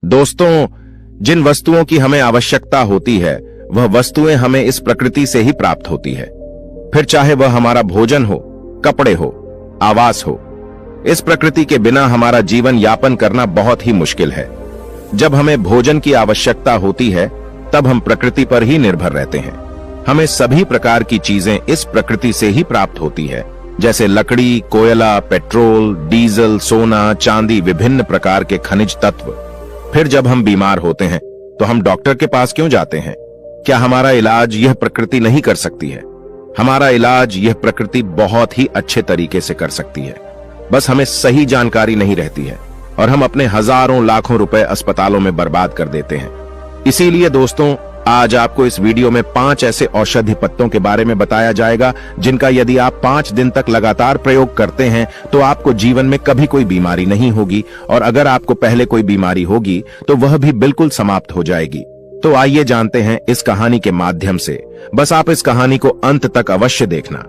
दोस्तों, जिन वस्तुओं की हमें आवश्यकता होती है वह वस्तुएं हमें इस प्रकृति से ही प्राप्त होती है। फिर चाहे वह हमारा भोजन हो, कपड़े हो, आवास हो। इस प्रकृति के बिना हमारा जीवन यापन करना बहुत ही मुश्किल है। जब हमें भोजन की आवश्यकता होती है तब हम प्रकृति पर ही निर्भर रहते हैं। हमें सभी प्रकार की चीजें इस प्रकृति से ही प्राप्त होती है, जैसे लकड़ी, कोयला, पेट्रोल, डीजल, सोना, चांदी, विभिन्न प्रकार के खनिज तत्व। फिर जब हम बीमार होते हैं तो हम डॉक्टर के पास क्यों जाते हैं? क्या हमारा इलाज यह प्रकृति नहीं कर सकती है? हमारा इलाज यह प्रकृति बहुत ही अच्छे तरीके से कर सकती है। बस हमें सही जानकारी नहीं रहती है और हम अपने हजारों लाखों रुपए अस्पतालों में बर्बाद कर देते हैं। इसीलिए दोस्तों, आज आपको इस वीडियो में 5 ऐसे औषधि पत्तों के बारे में बताया जाएगा जिनका यदि आप 5 दिन तक लगातार प्रयोग करते हैं तो आपको जीवन में कभी कोई बीमारी नहीं होगी, और अगर आपको पहले कोई बीमारी होगी तो वह भी बिल्कुल समाप्त हो जाएगी। तो आइए जानते हैं इस कहानी के माध्यम से। बस आप इस कहानी को अंत तक अवश्य देखना,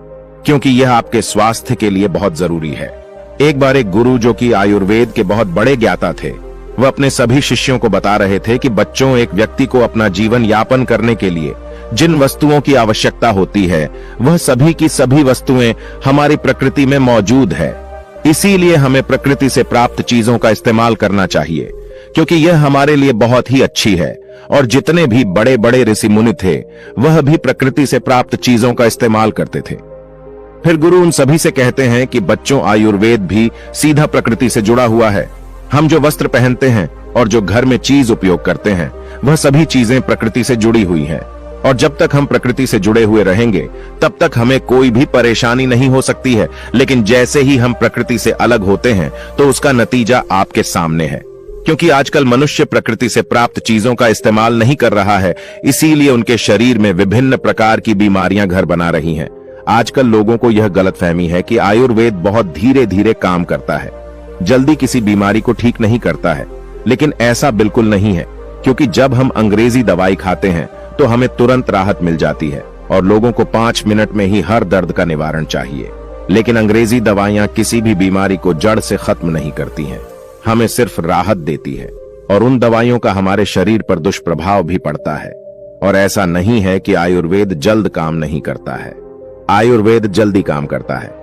क्योंकि यह आपके स्वास्थ्य के लिए बहुत जरूरी है। एक बार एक गुरु, जो कि आयुर्वेद के बहुत बड़े ज्ञाता थे, वह अपने सभी शिष्यों को बता रहे थे कि बच्चों, एक व्यक्ति को अपना जीवन यापन करने के लिए जिन वस्तुओं की आवश्यकता होती है वह सभी की सभी वस्तुएं हमारी प्रकृति में मौजूद है। इसीलिए हमें प्रकृति से प्राप्त चीजों का इस्तेमाल करना चाहिए, क्योंकि यह हमारे लिए बहुत ही अच्छी है। और जितने भी बड़े बड़े ऋषि मुनि थे वह भी प्रकृति से प्राप्त चीजों का इस्तेमाल करते थे। फिर गुरु उन सभी से कहते हैं कि बच्चों, आयुर्वेद भी सीधा प्रकृति से जुड़ा हुआ है। हम जो वस्त्र पहनते हैं और जो घर में चीज उपयोग करते हैं वह सभी चीजें प्रकृति से जुड़ी हुई हैं, और जब तक हम प्रकृति से जुड़े हुए रहेंगे तब तक हमें कोई भी परेशानी नहीं हो सकती है। लेकिन जैसे ही हम प्रकृति से अलग होते हैं तो उसका नतीजा आपके सामने है। क्योंकि आजकल मनुष्य प्रकृति से प्राप्त चीजों का इस्तेमाल नहीं कर रहा है, इसीलिए उनके शरीर में विभिन्न प्रकार की बीमारियां घर बना रही हैं। आजकल लोगों को यह गलतफहमी है कि आयुर्वेद बहुत धीरे धीरे काम करता है, जल्दी किसी बीमारी को ठीक नहीं करता है। लेकिन ऐसा बिल्कुल नहीं है, क्योंकि जब हम अंग्रेजी दवाई खाते हैं तो हमें तुरंत राहत मिल जाती है और लोगों को 5 मिनट में ही हर दर्द का निवारण चाहिए। लेकिन अंग्रेजी दवाइयां किसी भी बीमारी को जड़ से खत्म नहीं करती हैं, हमें सिर्फ राहत देती है, और उन दवाइयों का हमारे शरीर पर दुष्प्रभाव भी पड़ता है। और ऐसा नहीं है कि आयुर्वेद जल्द काम नहीं करता है, आयुर्वेद जल्दी काम करता है।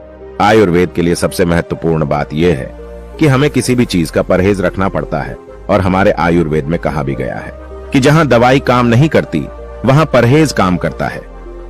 आयुर्वेद के लिए सबसे महत्वपूर्ण बात यह है कि हमें किसी भी चीज का परहेज रखना पड़ता है, और हमारे आयुर्वेद में कहा भी गया है कि जहां दवाई काम नहीं करती वहां परहेज काम करता है।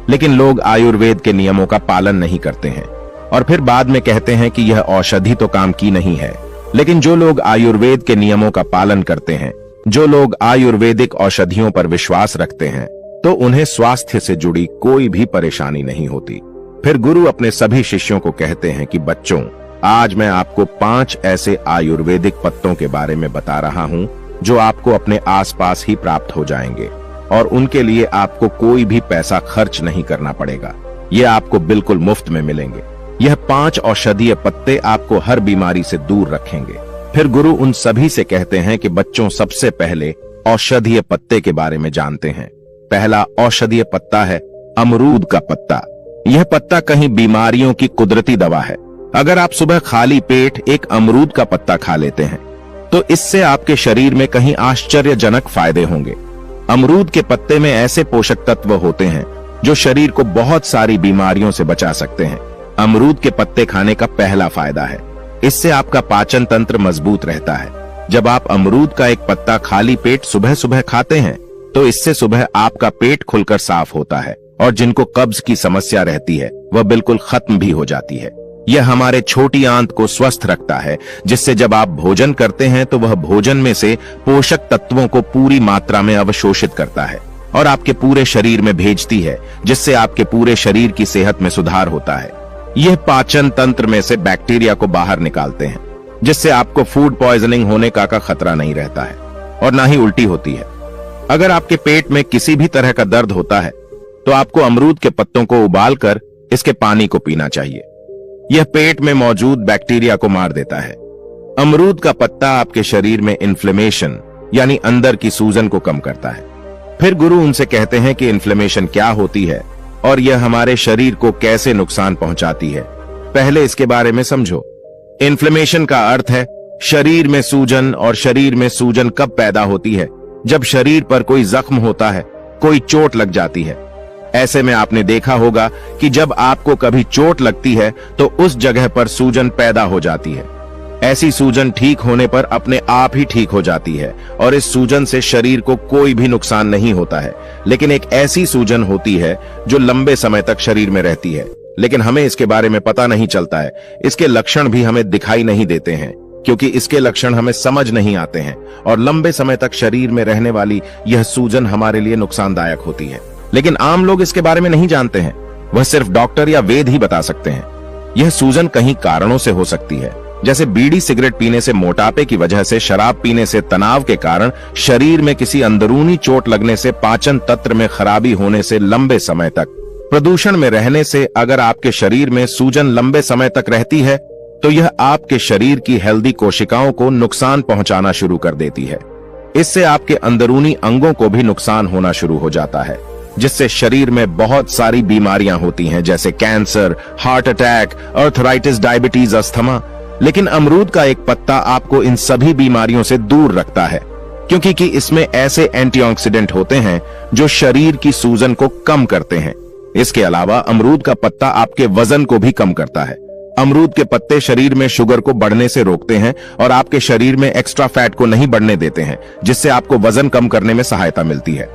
लेकिन लोग आयुर्वेद के नियमों का पालन नहीं करते हैं और फिर बाद में कहते हैं कि यह औषधि तो काम की नहीं है। लेकिन जो लोग आयुर्वेद के नियमों का पालन करते हैं, जो लोग आयुर्वेदिक औषधियों पर विश्वास रखते हैं, तो उन्हें स्वास्थ्य से जुड़ी कोई भी परेशानी नहीं होती। फिर गुरु अपने सभी शिष्यों को कहते हैं कि बच्चों, आज मैं आपको 5 ऐसे आयुर्वेदिक पत्तों के बारे में बता रहा हूं जो आपको अपने आसपास ही प्राप्त हो जाएंगे, और उनके लिए आपको कोई भी पैसा खर्च नहीं करना पड़ेगा। ये आपको बिल्कुल मुफ्त में मिलेंगे। यह 5 औषधीय पत्ते आपको हर बीमारी से दूर रखेंगे। फिर गुरु उन सभी से कहते हैं कि बच्चों, सबसे पहले औषधीय पत्ते के बारे में जानते हैं। पहला औषधीय पत्ता है अमरूद का पत्ता। यह पत्ता कहीं बीमारियों की कुदरती दवा है। अगर आप सुबह खाली पेट एक अमरूद का पत्ता खा लेते हैं तो इससे आपके शरीर में कहीं आश्चर्यजनक फायदे होंगे। अमरूद के पत्ते में ऐसे पोषक तत्व होते हैं जो शरीर को बहुत सारी बीमारियों से बचा सकते हैं। अमरूद के पत्ते खाने का पहला फायदा है, इससे आपका पाचन तंत्र मजबूत रहता है। जब आप अमरूद का एक पत्ता खाली पेट सुबह सुबह खाते हैं तो इससे सुबह आपका पेट खुलकर साफ होता है, और जिनको कब्ज की समस्या रहती है वह बिल्कुल खत्म भी हो जाती है। यह हमारे छोटी आंत को स्वस्थ रखता है, जिससे जब आप भोजन करते हैं तो वह भोजन में से पोषक तत्वों को पूरी मात्रा में अवशोषित करता है और आपके पूरे शरीर में भेजती है, जिससे आपके पूरे शरीर की सेहत में सुधार होता है। यह पाचन तंत्र में से बैक्टीरिया को बाहर निकालते हैं, जिससे आपको फूड पॉइजनिंग होने का खतरा नहीं रहता है और ना ही उल्टी होती है। अगर आपके पेट में किसी भी तरह का दर्द होता है तो आपको अमरूद के पत्तों को उबालकर इसके पानी को पीना चाहिए। यह पेट में मौजूद बैक्टीरिया को मार देता है। अमरूद का पत्ता आपके शरीर में इन्फ्लेमेशन यानी अंदर की सूजन को कम करता है। फिर गुरु उनसे कहते हैं कि इन्फ्लेमेशन क्या होती है और यह हमारे शरीर को कैसे नुकसान पहुंचाती है। पहले इसके बारे में समझो। इन्फ्लेमेशन का अर्थ है शरीर में सूजन और शरीर में सूजन कब पैदा होती है? जब शरीर पर कोई जख्म होता है, कोई चोट लग जाती है। ऐसे में आपने देखा होगा कि जब आपको कभी चोट लगती है तो उस जगह पर सूजन पैदा हो जाती है। ऐसी सूजन ठीक होने पर अपने आप ही ठीक हो जाती है और इस सूजन से शरीर को कोई भी नुकसान नहीं होता है। लेकिन एक ऐसी सूजन होती है जो लंबे समय तक शरीर में रहती है, लेकिन हमें इसके बारे में पता नहीं चलता है। इसके लक्षण भी हमें दिखाई नहीं देते हैं क्योंकि इसके लक्षण हमें समझ नहीं आते हैं और लंबे समय तक शरीर में रहने वाली यह सूजन हमारे लिए नुकसानदायक होती है। लेकिन आम लोग इसके बारे में नहीं जानते हैं, वह सिर्फ डॉक्टर या वैद्य ही बता सकते हैं। यह सूजन कई कारणों से हो सकती है, जैसे बीड़ी सिगरेट पीने से, मोटापे की वजह से, शराब पीने से, तनाव के कारण, शरीर में किसी अंदरूनी चोट लगने से, पाचन तंत्र में खराबी होने से, लंबे समय तक प्रदूषण में रहने से। अगर आपके शरीर में सूजन लंबे समय तक रहती है तो यह आपके शरीर की हेल्दी कोशिकाओं को नुकसान पहुंचाना शुरू कर देती है। इससे आपके अंदरूनी अंगों को भी नुकसान होना शुरू हो जाता है, जिससे शरीर में बहुत सारी बीमारियां होती हैं, जैसे cancer, heart attack, arthritis, diabetes, asthma. लेकिन अमरूद का एक पत्ता आपको इन सभी बीमारियों से दूर रखता है, क्योंकि इसमें ऐसे एंटीऑक्सीडेंट होते हैं जो शरीर की सूजन को कम करते हैं। इसके अलावा अमरूद का पत्ता आपके वजन को भी कम करता है। अमरूद के पत्ते शरीर में शुगर को बढ़ने से रोकते हैं और आपके शरीर में एक्स्ट्रा फैट को नहीं बढ़ने देते हैं, जिससे आपको वजन कम करने में सहायता मिलती है।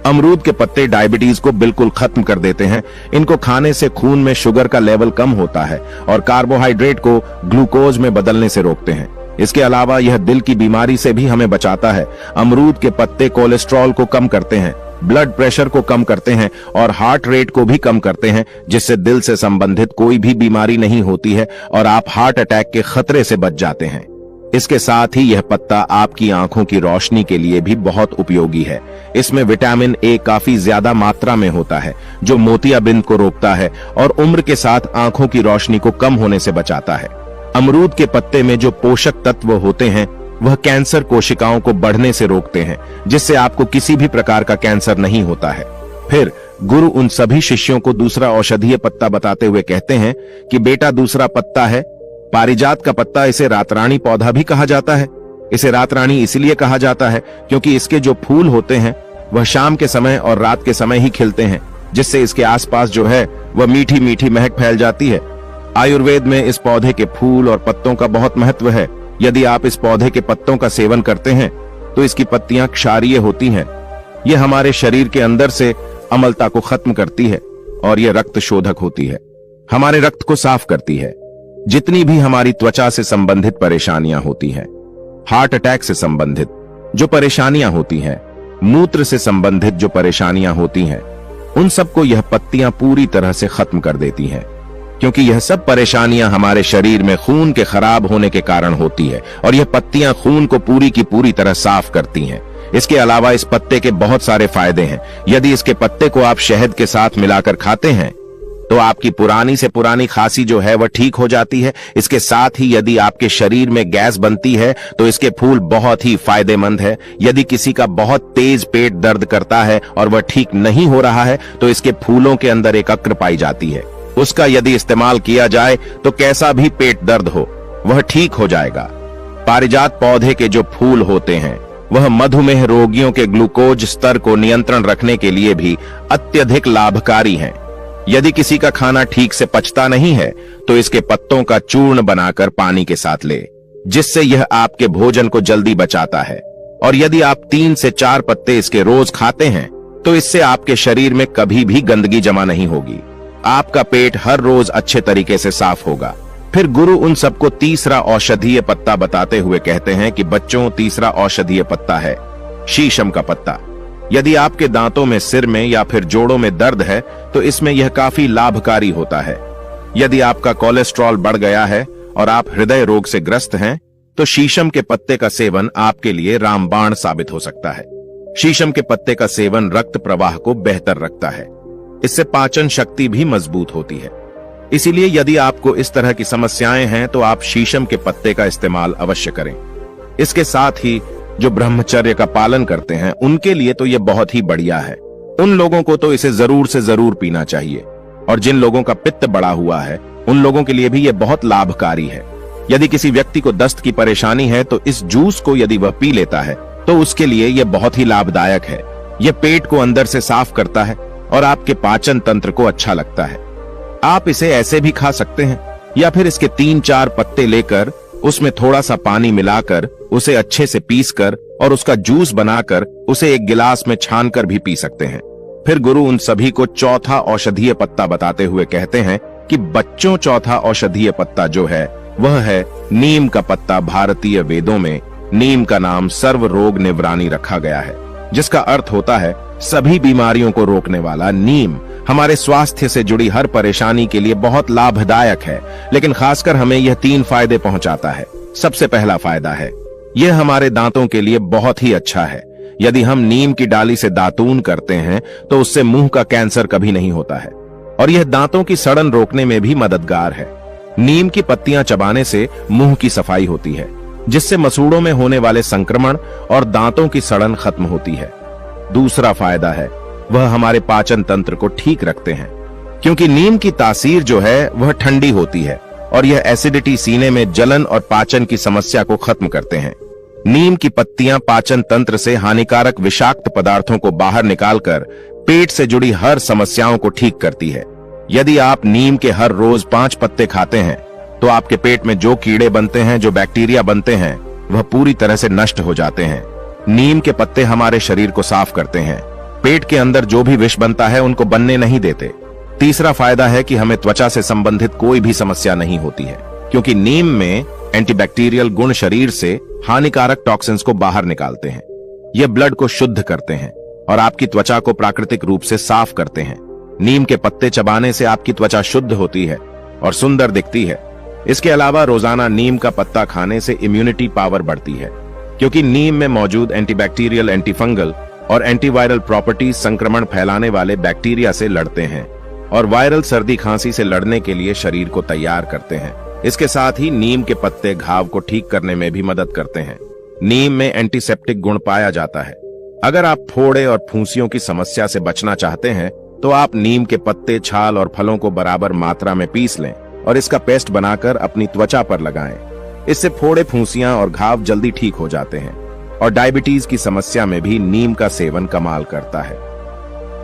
अमरूद के पत्ते डायबिटीज को बिल्कुल खत्म कर देते हैं। इनको खाने से खून में शुगर का लेवल कम होता है और कार्बोहाइड्रेट को ग्लूकोज में बदलने से रोकते हैं। इसके अलावा यह दिल की बीमारी से भी हमें बचाता है। अमरूद के पत्ते कोलेस्ट्रॉल को कम करते हैं, ब्लड प्रेशर को कम करते हैं और हार्ट रेट को भी कम करते हैं, जिससे दिल से संबंधित कोई भी बीमारी नहीं होती है और आप हार्ट अटैक के खतरे से बच जाते हैं। इसके साथ ही यह पत्ता आपकी आंखों की रोशनी के लिए भी बहुत उपयोगी है। इसमें विटामिन ए काफी ज्यादा मात्रा में होता है, जो मोतियाबिंद को रोकता है और उम्र के साथ आंखों की रोशनी को कम होने से बचाता है। अमरूद के पत्ते में जो पोषक तत्व होते हैं वह कैंसर कोशिकाओं को बढ़ने से रोकते हैं, जिससे आपको किसी भी प्रकार का कैंसर नहीं होता है। फिर गुरु उन सभी शिष्यों को दूसरा औषधीय पत्ता बताते हुए कहते हैं कि बेटा, दूसरा पत्ता है पारिजात का पत्ता। इसे रातरानी पौधा भी कहा जाता है। इसे रातरानी इसलिए कहा जाता है क्योंकि इसके जो फूल होते हैं वह शाम के समय और रात के समय ही खिलते हैं, जिससे इसके आसपास जो है वह मीठी मीठी महक फैल जाती है। आयुर्वेद में इस पौधे के फूल और पत्तों का बहुत महत्व है। यदि आप इस पौधे के पत्तों का सेवन करते हैं तो इसकी पत्तियां क्षारीय होती हैं। यह हमारे शरीर के अंदर से अम्लता को खत्म करती है और यह रक्त शोधक होती है, हमारे रक्त को साफ करती है। जितनी भी हमारी त्वचा से संबंधित परेशानियां होती हैं, हार्ट अटैक से संबंधित जो परेशानियां होती हैं, मूत्र से संबंधित जो परेशानियां होती हैं, उन सबको यह पत्तियां पूरी तरह से खत्म कर देती हैं, क्योंकि यह सब परेशानियां हमारे शरीर में खून के खराब होने के कारण होती है और यह पत्तियां खून को पूरी की पूरी तरह साफ करती हैं। इसके अलावा इस पत्ते के बहुत सारे फायदे हैं। यदि इसके पत्ते को आप शहद के साथ मिलाकर खाते हैं तो आपकी पुरानी से पुरानी खांसी जो है वह ठीक हो जाती है। इसके साथ ही यदि आपके शरीर में गैस बनती है तो इसके फूल बहुत ही फायदेमंद है। यदि किसी का बहुत तेज पेट दर्द करता है और वह ठीक नहीं हो रहा है तो इसके फूलों के अंदर एक अक्र पाई जाती है, उसका यदि इस्तेमाल किया जाए तो कैसा भी पेट दर्द हो वह ठीक हो जाएगा। पारिजात पौधे के जो फूल होते हैं वह मधुमेह रोगियों के ग्लूकोज स्तर को नियंत्रण रखने के लिए भी अत्यधिक लाभकारी हैं। यदि किसी का खाना ठीक से पचता नहीं है तो इसके पत्तों का चूर्ण बनाकर पानी के साथ ले, जिससे यह आपके भोजन को जल्दी बचाता है। और यदि आप 3 से 4 पत्ते इसके रोज खाते हैं तो इससे आपके शरीर में कभी भी गंदगी जमा नहीं होगी। आपका पेट हर रोज अच्छे तरीके से साफ होगा। फिर गुरु उन सबको तीसरा औषधीय पत्ता बताते हुए कहते हैं कि बच्चों, तीसरा औषधीय पत्ता है शीशम का पत्ता। यदि आपके दांतों में, सिर में या फिर जोड़ों में दर्द है तो इसमें यह काफी लाभकारी होता है। यदि आपका कोलेस्ट्रॉल बढ़ गया है और आप हृदय रोग से ग्रस्त हैं तो शीशम के पत्ते का सेवन आपके लिए रामबाण साबित हो सकता है। शीशम के पत्ते का सेवन रक्त प्रवाह को बेहतर रखता है। इससे पाचन शक्ति भी मजबूत होती है। इसीलिए यदि आपको इस तरह की समस्याएं हैं तो आप शीशम के पत्ते का इस्तेमाल अवश्य करें। इसके साथ ही जो ब्रह्मचर्य का पालन करते हैं उनके लिए तो यह बहुत ही बढ़िया है। उन लोगों को तो इसे जरूर से जरूर पीना चाहिए। और जिन लोगों का पित्त बढ़ा हुआ है उन लोगों के लिए भी यह बहुत लाभकारी है। यदि किसी व्यक्ति को दस्त की परेशानी है तो इस जूस को यदि वह पी लेता है तो उसके लिए यह बहुत ही लाभदायक है। यह पेट को अंदर से साफ करता है और आपके पाचन तंत्र को अच्छा लगता है। आप इसे ऐसे भी खा सकते हैं या फिर इसके 3-4 पत्ते लेकर उसमें थोड़ा सा पानी मिलाकर उसे अच्छे से पीसकर और उसका जूस बनाकर उसे एक गिलास में छानकर भी पी सकते हैं। फिर गुरु उन सभी को चौथा औषधीय पत्ता बताते हुए कहते हैं कि बच्चों, चौथा औषधीय पत्ता जो है वह है नीम का पत्ता। भारतीय वेदों में नीम का नाम सर्व रोग निवारणी रखा गया है, जिसका अर्थ होता है सभी बीमारियों को रोकने वाला। नीम हमारे स्वास्थ्य से जुड़ी हर परेशानी के लिए बहुत लाभदायक है, लेकिन खासकर हमें यह 3 फायदे पहुंचाता है। सबसे पहला फायदा है यह हमारे दांतों के लिए बहुत ही अच्छा है। यदि हम नीम की डाली से दातून करते हैं तो उससे मुंह का कैंसर कभी नहीं होता है और यह दांतों की सड़न रोकने में भी मददगार है। नीम की पत्तियां चबाने से मुंह की सफाई होती है, जिससे मसूड़ों में होने वाले संक्रमण और दांतों की सड़न खत्म होती है। दूसरा फायदा है वह हमारे पाचन तंत्र को ठीक रखते हैं, क्योंकि नीम की तासीर जो है वह ठंडी होती है और यह एसिडिटी, सीने में जलन और पाचन की समस्या को खत्म करते हैं। नीम की पत्तियां पाचन तंत्र से हानिकारक विषाक्त पदार्थों को बाहर निकालकर पेट से जुड़ी हर समस्याओं को ठीक करती है। यदि आप नीम के हर रोज 5 पत्ते खाते हैं तो आपके पेट में जो कीड़े बनते हैं, जो बैक्टीरिया बनते हैं, वह पूरी तरह से नष्ट हो जाते हैं। नीम के पत्ते हमारे शरीर को साफ करते हैं, पेट के अंदर जो भी विष बनता है उनको बनने नहीं देते। तीसरा फायदा है कि हमें त्वचा से संबंधित कोई भी समस्या नहीं होती है, क्योंकि नीम में एंटीबैक्टीरियल गुण शरीर से हानिकारक टॉक्सिन्स को बाहर निकालते हैं। ये ब्लड को शुद्ध करते हैं और आपकी त्वचा को प्राकृतिक रूप से साफ करते हैं। नीम के पत्ते चबाने से आपकी त्वचा शुद्ध होती है और सुंदर दिखती है। इसके अलावा रोजाना नीम का पत्ता खाने से इम्यूनिटी पावर बढ़ती है, क्योंकि नीम में मौजूद एंटीबैक्टीरियल, एंटीफंगल और एंटीवायरल प्रॉपर्टीज संक्रमण फैलाने वाले बैक्टीरिया से लड़ते हैं और वायरल सर्दी खांसी से लड़ने के लिए शरीर को तैयार करते हैं। इसके साथ ही नीम के पत्ते घाव को ठीक करने में भी मदद करते हैं। नीम में एंटीसेप्टिक गुण पाया जाता है। अगर आप फोड़े और फुंसियों की समस्या से बचना चाहते हैं तो आप नीम के पत्ते, छाल और फलों को बराबर मात्रा में पीस लें और इसका पेस्ट बनाकर अपनी त्वचा पर लगाएं। इससे फोड़े, फुंसियां और घाव जल्दी ठीक हो जाते हैं और डायबिटीज की समस्या में भी नीम का सेवन कमाल करता है।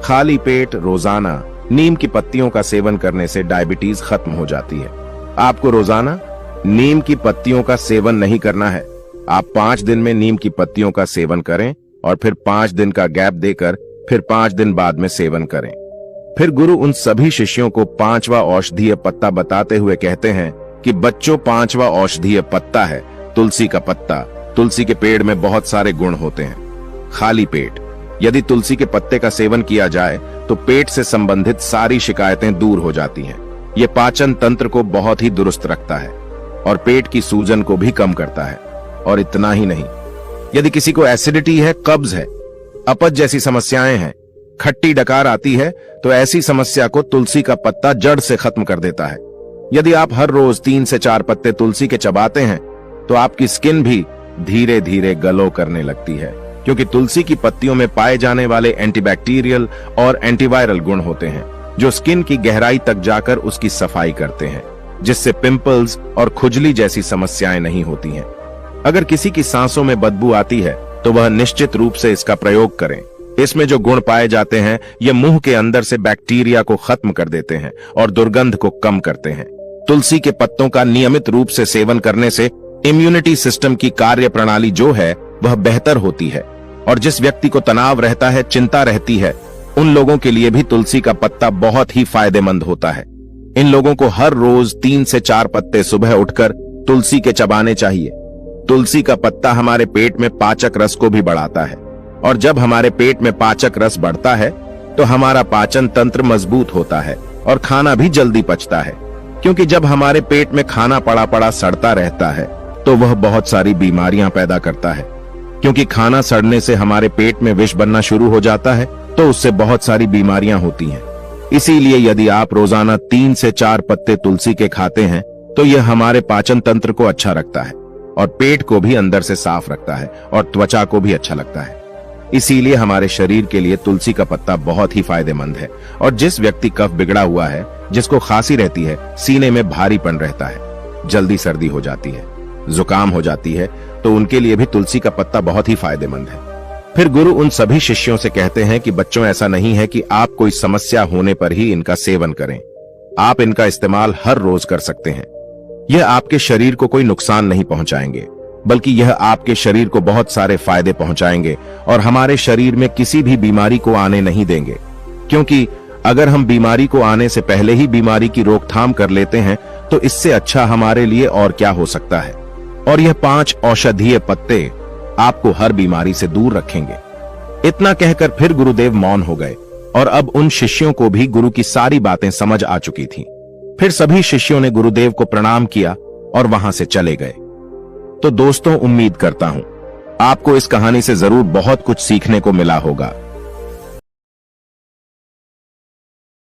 खाली पेट रोजाना नीम की पत्तियों का सेवन करने से डायबिटीज खत्म हो जाती है। आपको रोजाना नीम की पत्तियों का सेवन नहीं करना है। आप 5 दिन में नीम की पत्तियों का सेवन करें और फिर 5 दिन का गैप देकर फिर 5 दिन बाद में सेवन करें। फिर गुरु उन सभी शिष्यों को 5वां औषधीय पत्ता बताते हुए कहते हैं कि बच्चों, 5वां औषधीय पत्ता है तुलसी का पत्ता। तुलसी के पेड़ में बहुत सारे गुण होते हैं। खाली पेट यदि तुलसी के पत्ते का सेवन किया जाए तो पेट से संबंधित सारी शिकायतें दूर हो जाती हैं। ये पाचन तंत्र को बहुत ही दुरुस्त रखता है और पेट की सूजन को भी कम करता है। और इतना ही नहीं, यदि किसी को एसिडिटी है, कब्ज है, अपच जैसी समस्याएं हैं, खट्टी डकार आती है, तो ऐसी समस्या को तुलसी का पत्ता जड़ से खत्म कर देता है। यदि आप हर रोज 3 से 4 पत्ते तुलसी के चबाते हैं तो आपकी स्किन भी धीरे धीरे ग्लो करने लगती है, क्योंकि तुलसी की पत्तियों में पाए जाने वाले एंटीबैक्टीरियल और एंटीवायरल गुण होते हैं, जो स्किन की गहराई तक जाकर उसकी सफाई करते हैं, जिससे पिंपल्स और खुजली जैसी समस्याएं नहीं होती हैं। अगर किसी की सांसों में बदबू आती है तो वह निश्चित रूप से इसका प्रयोग करें। इसमें जो गुण पाए जाते हैं ये मुंह के अंदर से बैक्टीरिया को खत्म कर देते हैं और दुर्गंध को कम करते हैं। तुलसी के पत्तों का नियमित रूप से सेवन करने से इम्यूनिटी सिस्टम की कार्य प्रणाली जो है वह बेहतर होती है और जिस व्यक्ति को तनाव रहता है, चिंता रहती है, उन लोगों के लिए भी तुलसी का पत्ता बहुत ही फायदेमंद होता है। इन लोगों को हर रोज 3 से 4 पत्ते सुबह उठकर तुलसी के चबाने चाहिए। तुलसी का पत्ता हमारे पेट में पाचक रस को भी बढ़ाता है और जब हमारे पेट में पाचक रस बढ़ता है तो हमारा पाचन तंत्र मजबूत होता है और खाना भी जल्दी पचता है, क्योंकि जब हमारे पेट में खाना पड़ा पड़ा सड़ता रहता है तो वह बहुत सारी बीमारियां पैदा करता है। क्योंकि खाना सड़ने से हमारे पेट में विष बनना शुरू हो जाता है तो उससे बहुत सारी बीमारियां होती हैं। इसीलिए यदि आप रोजाना 3 से 4 पत्ते तुलसी के खाते हैं तो यह हमारे पाचन तंत्र को अच्छा रखता है और पेट को भी अंदर से साफ रखता है और त्वचा को भी अच्छा लगता है। इसीलिए हमारे शरीर के लिए तुलसी का पत्ता बहुत ही फायदेमंद है। और जिस व्यक्ति कफ बिगड़ा हुआ है, जिसको खांसी रहती है, सीने में भारीपन रहता है, जल्दी सर्दी हो जाती है, जुकाम हो जाती है, तो उनके लिए भी तुलसी का पत्ता बहुत ही फायदेमंद है। फिर गुरु उन सभी शिष्यों से कहते हैं कि बच्चों, ऐसा नहीं है कि आप कोई समस्या होने पर ही इनका सेवन करें। आप इनका इस्तेमाल हर रोज कर सकते हैं। यह आपके शरीर को कोई नुकसान नहीं पहुंचाएंगे, बल्कि यह आपके शरीर को बहुत सारे फायदे पहुंचाएंगे और हमारे शरीर में किसी भी बीमारी को आने नहीं देंगे। क्योंकि अगर हम बीमारी को आने से पहले ही बीमारी की रोकथाम कर लेते हैं तो इससे अच्छा हमारे लिए और क्या हो सकता है। और यह 5 औषधीय पत्ते आपको हर बीमारी से दूर रखेंगे। इतना कहकर फिर गुरुदेव मौन हो गए और अब उन शिष्यों को भी गुरु की सारी बातें समझ आ चुकी थीं। फिर सभी शिष्यों ने गुरुदेव को प्रणाम किया और वहां से चले गए। तो दोस्तों, उम्मीद करता हूं आपको इस कहानी से जरूर बहुत कुछ सीखने को मिला होगा।